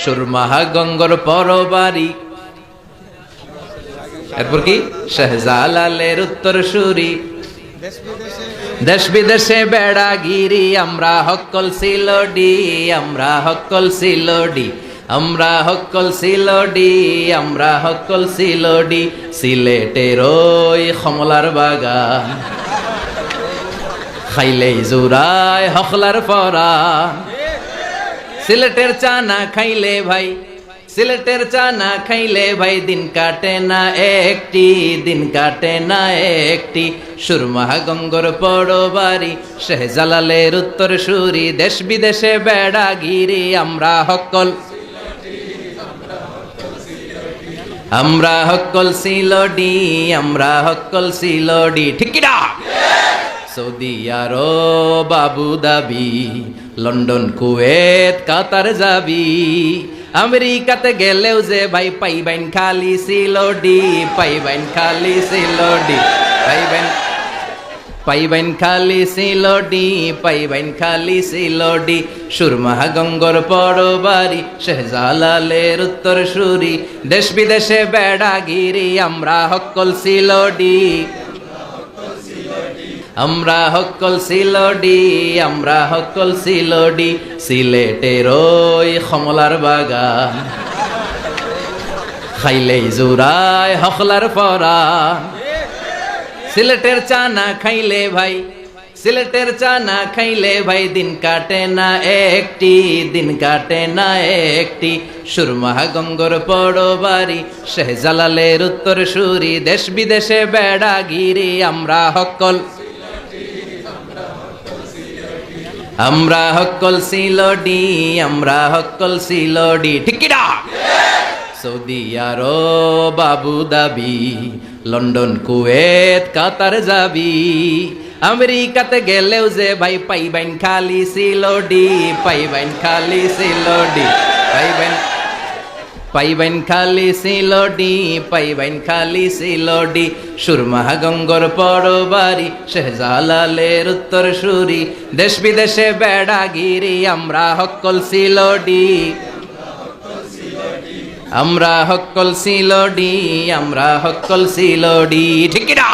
সুরমাহা গঙ্গর পরবারি, এরপর কি শাহজালালের উত্তর সুরি, দেশ বিদেশে বেড়াগিরি, আমরা হক্কল সিলোডি, আমরা হক্কল সিলোডি, আমরা হক্কল সিলোডি, আমরা হক্কল সিলোডি, সিলেটের ওই কমলার বাগান, খাইলেই জুরায় হকলার পরাণ। সিলেটের চা না খাইলে ভাই, সিলেটের চা না খাইলে ভাই দিন কাটে না একটি, দিন কাটে না একটি। সুরমাহা গঙ্গর পরবারি, শাহজালালের উত্তর সুরি, দেশ বিদেশে বেড়াগিরি, আমরা হক্কল, আমরা হক্কল সিলোডি, আমরা হক্কল সিলোডি। ঠিক কি না? সৌদি আরব, আবু ধাবি, লন্ডন, কুয়েত, কাতার যাবি, আমেরিকাতে গেলেও যে ভাই পাইবেন খালি সিলোডি, পাইবেন খালি সিলোডি, পাইবেন, পাইবেন খালি সিলোডি, পাইবেন খালি সিলোডি। সুরমাহা গঙ্গর পরবারি, শাহজালালের উত্তর সুরি, দেশ বিদেশে বেড়াগিরি, আমরা হক্কল সিলোডি, আমরা হক্কল সিলোডি, আমরা হক্কল সিলোডি। সিলেটের ওই কমলার বাগান, খাইলেই জুরায় হকলার পরাণ। সিলেটের চা না খাইলে ভাই, সিলেটের চা না খাইলে ভাই দিন কাটে না একটি, দিন কাটে না একটি। সুরমাহা গঙ্গর পরবারি, শাহজালালের উত্তর সুরি, দেশ বিদেশে বেড়াগিরি, আমরা হক্কল, আমরা হক্কল সিলোডি, আমরা হক্কল সিলোডি। ঠিক কি না? সৌদি আরব, আবু ধাবি, লন্ডন, কুয়েত, কাতার যাবি, আমেরিকাতে গেলেও যে ভাই পাইবেন খালি সিলোডি, পাইবেন খালি সিলোডি, পাইবেন, পাইবেন খালি সিলোডি, পাইবেন খালি সিলোডি। সুরমাহা গঙ্গর পরবারি, শাহজালালের উত্তর সুরি, দেশ বিদেশে বেড়াগিরি, আমরা হক্কল সিলোডি, আমরা হক্কল সিলোডি, আমরা হক্কল সিলোডি। ঠিক কি না?